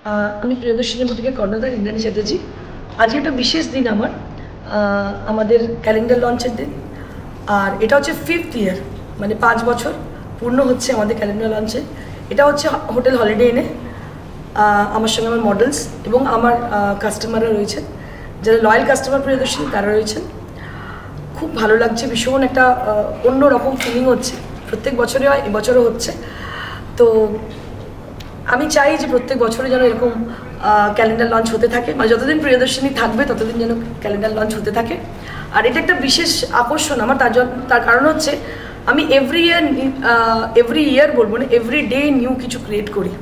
আমি প্রিয়দর্শিনী বুটিকের কর্ণধার ইন্দ্রাণী চ্যাটার্জি। আজকে একটা বিশেষ দিন আমাদের ক্যালেন্ডার লঞ্চের দিন। আর এটা হচ্ছে 5th ইয়ার, মানে 5 বছর পূর্ণ হচ্ছে আমাদের ক্যালেন্ডার লঞ্চে। এটা হচ্ছে হোটেল হলিডে ইনে। আমার সঙ্গে আমার মডেলস এবং আমার কাস্টমাররা রয়েছেন, যারা লয়াল কাস্টমার প্রিয়দর্শিনী তারা রয়েছেন। খুব ভালো লাগছে, ভীষণ একটা অন্য রকম ফিলিং হচ্ছে। প্রত্যেক বছরে হয়, এবছরও হচ্ছে। তো আমি চাই যে প্রত্যেক বছরে যেন এরকম ক্যালেন্ডার লঞ্চ হতে থাকে, মানে যতদিন প্রিয়দর্শিনী থাকবে ততদিন যেন ক্যালেন্ডার লঞ্চ হতে থাকে। আর এটা একটা বিশেষ আকর্ষণ আমার, তার কারণ হচ্ছে আমি এভরি ইয়ার বলবো না, এভরি ডে নিউ কিছু ক্রিয়েট করি।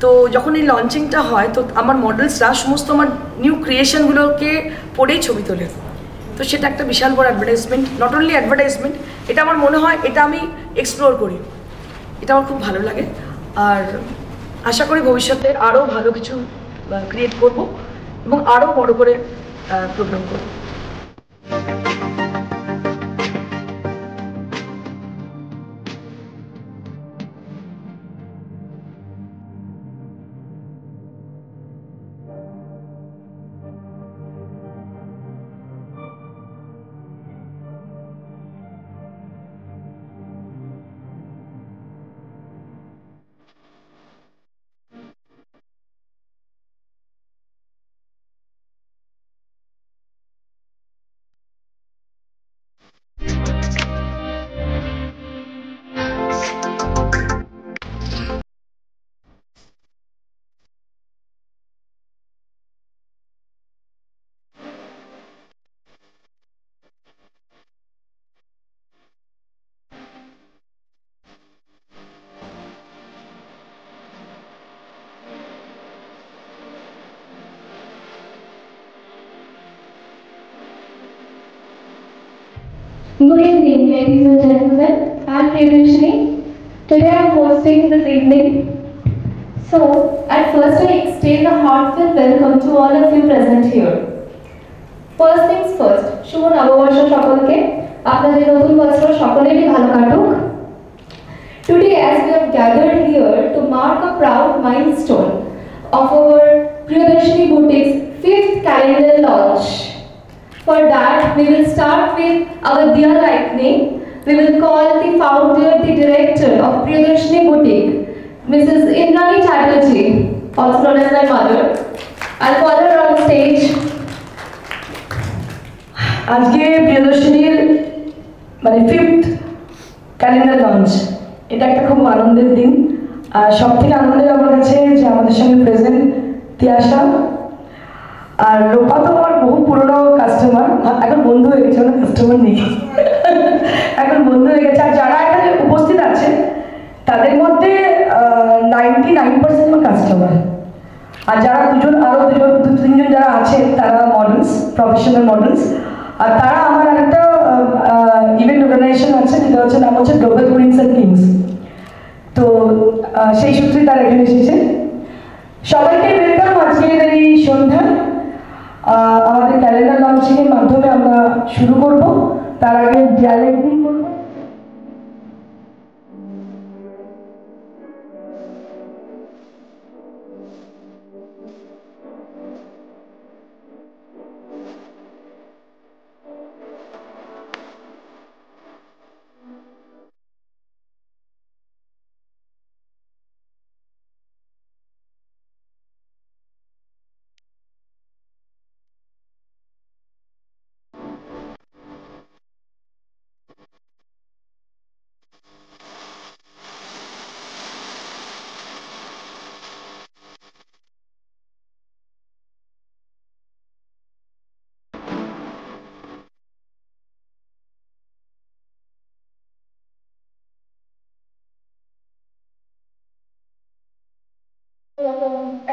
তো যখন এই লঞ্চিংটা হয় তো আমার মডেলসরা সমস্ত আমার নিউ ক্রিয়েশনগুলোকে পড়েই ছবি তোলে। তো সেটা একটা বিশাল বড় অ্যাডভার্টাইজমেন্ট, নট অনলি অ্যাডভার্টাইজমেন্ট, এটা আমার মনে হয় এটা আমি এক্সপ্লোর করি, এটা আমার খুব ভালো লাগে। আর আশা করি ভবিষ্যতে আরও ভালো কিছু ক্রিয়েট করব এবং আরও বড় করে প্রোগ্রাম করব। Good evening, ladies and gentlemen. I'm Priyadarshini. Today I'm hosting this evening. So, at first I extend a heartfelt welcome to all of you present here. First things first, শুভ নববর্ষ সকলকে, আপনাদের নতুন বছর সকলেরই ভালো কাটুক। Today, as we have gathered here to mark a proud milestone of our Priyadarshini Boutique's 5th calendar launch. For that, we will start with our dear lightning. We will call the founder, the director of Priyadarshini Boutique, Mrs. Indrani Chatterjee, also known as my mother. I'll call her on stage. আজকে প্রিয়দর্শিনীর মানে 5th calendar launch, এটা একটা খুব আনন্দের দিন। আর সব থেকে আনন্দের আমার কাছে যে আমাদের সঙ্গে প্রেজেন্ট তিয়াশা আর লোপা তো আমার বহু পুরনো কাস্টমার, এখন বন্ধু হয়ে গেছে, ওনার কাস্টমার নেই এখন বন্ধু হয়ে গেছে। আর যারা এখানে উপস্থিত আছে তাদের মধ্যে 99% আমার কাস্টমার। আর যারা আরও দু তিনজন যারা আছেন তারা মডেলস, প্রফেশনাল মডেলস। আর তারা আমার একটা ইভেন্ট অর্গানাইজেশন আছে, যেটা হচ্ছে নাম হচ্ছে গ্লোবাল কুইন্স অ্যান্ড কিংস। তো সেই সূত্রে তারা এখানে এসেছে। সবাইকে ওয়েলকাম আজকের এই সন্ধ্যা। আমাদের ক্যালেন্ডার লঞ্চিংয়ের মাধ্যমে আমরা শুরু করব। তার আগে ডিয়ালেক্টিং করব।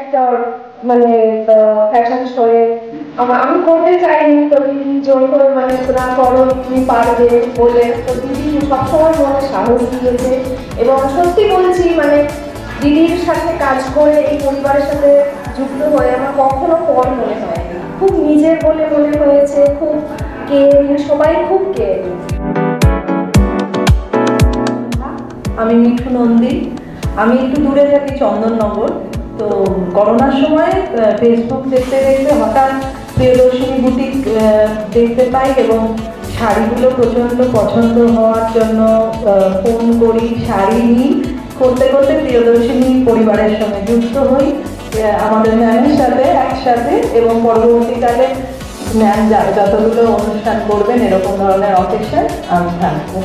একটা মানে ফ্যাশন শোয়ে আমি করতে চাইনি, তো দিদি জোর করে মানে তোরা করো, তুমি পারবে বলে, তো দিদি সবসময় মনে সাহস দিয়েছে। এবং সত্যি বলছি, মানে দিদির সাথে কাজ করে এই পরিবারের সাথে যুক্ত হয়ে আমার কখনো পর মনে হয়নি, খুব নিজের বলে মনে হয়েছে, খুব কেয়ারিং, সবাই খুব কেয়ারিং। আমি মিঠু নন্দী, আমি একটু দূরে থাকি চন্দননগর। তো করোনার সময় ফেসবুক দেখতে দেখতে হঠাৎ প্রিয়দর্শিনী বুটিক দেখতে পাই এবং শাড়িগুলো প্রচণ্ড পছন্দ হওয়ার জন্য ফোন করি, শাড়ি নিই, করতে করতে প্রিয়দর্শিনী পরিবারের সঙ্গে যুক্ত হই আমাদের ম্যামের সাথে একসাথে, এবং পরবর্তীকালে ম্যাম যতগুলো অনুষ্ঠান করবেন এরকম ধরনের অকেশন আমি থাকবো।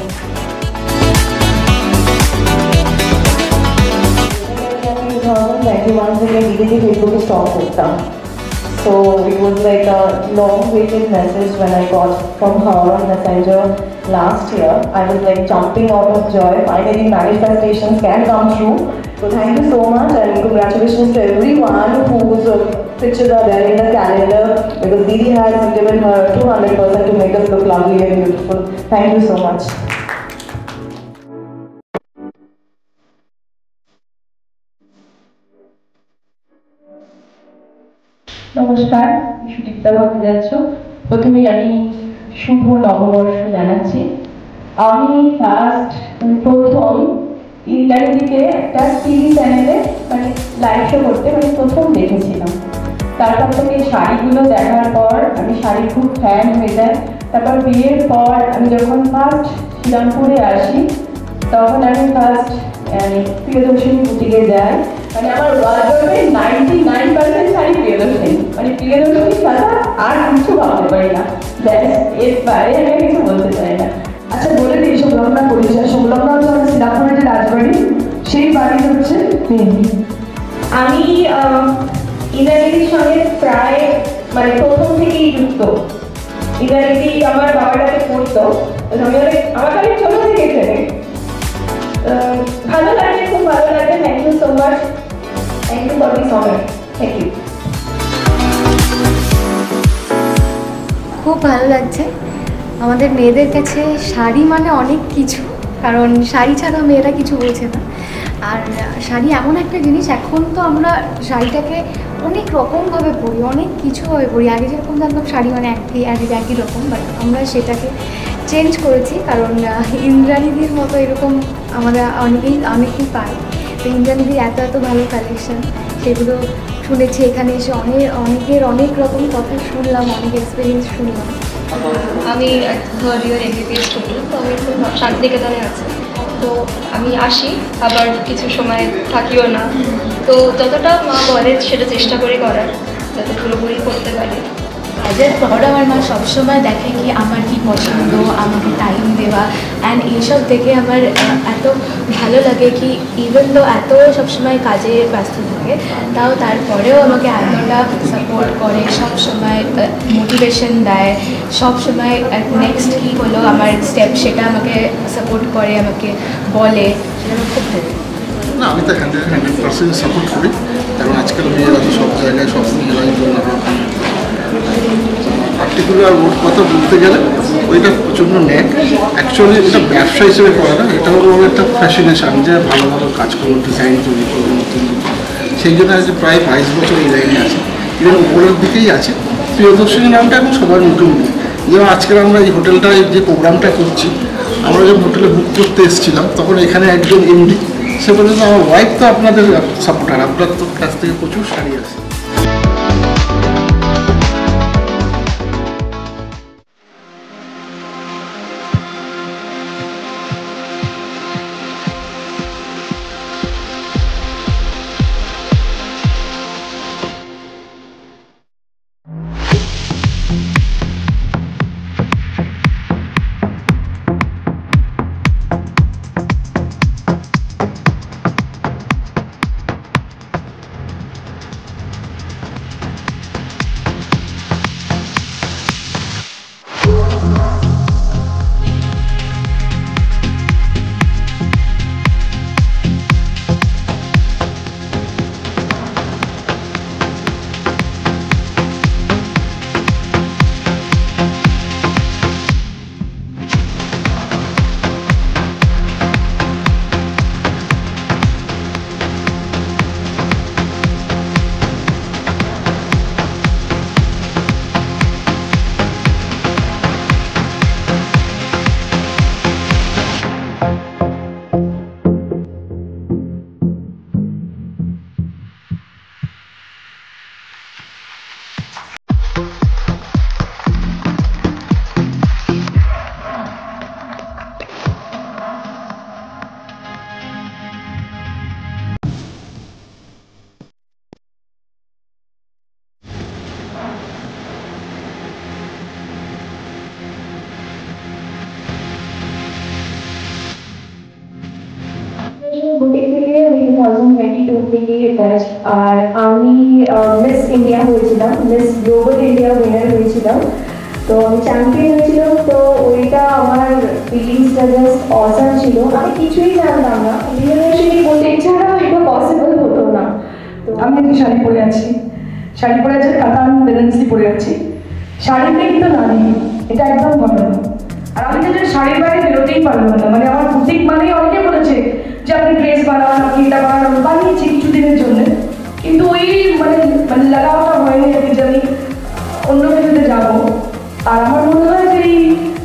দিদি ফেসবুকে স্টক করতাম, so it was like a long-waited message when I got from her on Messenger last year. I was like jumping out of joy. Finally, manifestations can come true. So thank you so much, and congratulations to everyone whose pictures are there in the calendar, because Didi has given her 200% to make us look lovely and beautiful. Thank you so much. নমস্কার, সুদীপ্তা ভট্টাচার্য। প্রথমেই আমি শুভ নববর্ষ জানাচ্ছি। আমি প্রথম ইন্দ্রাণীদিকে একটা TV চ্যানেলে live show করতে প্রথম দেখেছিলাম। তারপর থেকে শাড়িগুলো দেখার পর আমি শাড়ির খুব ফ্যান হয়ে যাই। তারপর বিয়ের পর আমি যখন ফার্স্ট শ্রীরামপুরে আসি তখন আমি প্রিয়দর্শিনী বুটিকে যাই। আমার ওয়ার্ডরোবে 99% শাড়ি প্রিয়দর্শিনী, প্রিয়দর্শিনী ছাড়া আর কিছু ভাবতে পারি না। এর বাইরে আমি কিছু বলতে চাই না। আচ্ছা, বলে দিই সংলগ্না পরিচয়। সংলগ্না হচ্ছে আমাদের শ্রীরামপুরের যে রাজবাড়ি, সেই বাড়ি হচ্ছে মেহেন্দি। আমি ইন্দ্রাণীদির সঙ্গে প্রায় প্রথম থেকেই যুক্ত। ইন্দ্রাণীদি আমার বাবার কাছে পড়তো, আমার কাছে ছোট থেকে ছেলে। ভালো লাগে, খুব ভালো লাগে। Thank you so much, thank you for this honour, thank you. খুব ভালো লাগছে। আমাদের মেয়েদের কাছে শাড়ি মানে অনেক কিছু, কারণ শাড়ি ছাড়া মেয়েরা কিছু বোঝে না। আর শাড়ি এমন একটা জিনিস, এখন তো আমরা শাড়িটাকে অনেক রকমভাবে পরি, অনেক কিছুভাবে পরি। আগে যেরকম জানতাম শাড়ি মানে একই রকম, বাট আমরা সেটাকে চেঞ্জ করেছি, কারণ ইন্দ্রাণীদির মতো এরকম আমরা অনেকেই পাই। তো ইন্দ্রাণীদির এত ভালো কালেকশন, সেগুলো শুনেছি এখানে এসে, অনেকের অনেক রকম কথা শুনলাম, অনেক এক্সপিরিয়েন্স শুনলাম। আমি থার্ড ইয়ার এমবিবিএস স্টুডেন্ট, তো আমি এখন শান্তিনিকেতনে আছি। তো আমি আসি, আবার কিছু সময় থাকিও না। তো যতটা মা বলে সেটা চেষ্টা করি করার, যাতে পুরোপুরি করতে পারি। কাজের পর আমার মা সবসময় দেখে কি আমার কি পছন্দ, আমাকে টাইম দেওয়া, অ্যান্ড এইসব দেখে আমার এত ভালো লাগে কি ইভেন তো এত সবসময় কাজে ব্যস্ত থাকে, তাও তারপরেও আমাকে এতটা সাপোর্ট করে, সবসময় মোটিভেশন দেয়, সবসময় নেক্সট কী হলো আমার স্টেপ সেটা আমাকে সাপোর্ট করে, আমাকে বলে, সেটা আমার খুব ভালো লাগে। না, আমি তো 100% সাপোর্ট করি, কারণ আজকাল মেয়েরা তো সব জায়গায় সব মেয়েরাই জন্য পার্টিকুলার ওর কথা বলতে গেলে ওইটা প্রচণ্ড ন্যাক। অ্যাকচুয়ালি এটা ব্যবসা হিসেবে করা না, এটা হলো একটা ফ্যাশনেশন, যে ভালো ভালো কাজ করবো, ডিজাইন তৈরি করবো নতুন। সেই জন্য আজ প্রায় 22 বছর এই লাইনে আছে, এবং উপরের দিকেই আছে। প্রিয়দর্শিনী নামটা এখন সবার মুখে মুখে। যেমন আজকাল আমরা এই হোটেলটায় যে প্রোগ্রামটা করছি, আমরা যখন হোটেলে বুক করতে এসেছিলাম তখন এখানে একজন এমডি সে বললেন আমার ওয়াইফ তো আপনাদের সাপোর্টার, আপনার তো কাছ থেকে প্রচুর শাড়ি আছে। 2022 থেকে ব্যাচ, আর আমি মিস ইন্ডিয়া হয়েছিলাম, মিস গ্লোবাল ইন্ডিয়া উইনার হয়েছিলাম। তো আমি চ্যাম্পিয়ন হয়েছিলাম। তো ওইটা আমার ফিলিংসটা জাস্ট অসাম ছিল। আমি কিছুই জানতাম না, রিলেশনশিপ বলতে এছাড়াও এটা পসিবল হতো না। তো আমি একটি শাড়ি পরে আছি, কাতান বেনারসি পরে আছি। শাড়িতে কিন্তু নারী, এটা একদম ঘটনা। আর আমি যে শাড়ির বাইরে বেরোতেই পারবো না, মানে আমার বুটিক মানেই অনেকে বলেছে যে আপনি ড্রেস বানান, আপনি এটা বানান, বানিয়েছি কিছুদিনের জন্য, কিন্তু ওই মানে লাগাওয়াটা হয়নি যে আমি অন্য কিছুতে যাবো। আর আমার মনে হয় যে এই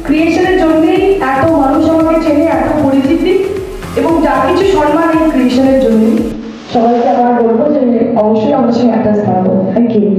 ক্রিয়েশনের জন্যেই এত মানুষ আমাকে চেনে, এত পরিচিতি এবং যা কিছু সম্মান এই ক্রিয়েশনের জন্যই। সবাইকে আমার বলবো যে অবশ্যই আমার সঙ্গে অ্যাটাচ থাকবো। Thank you.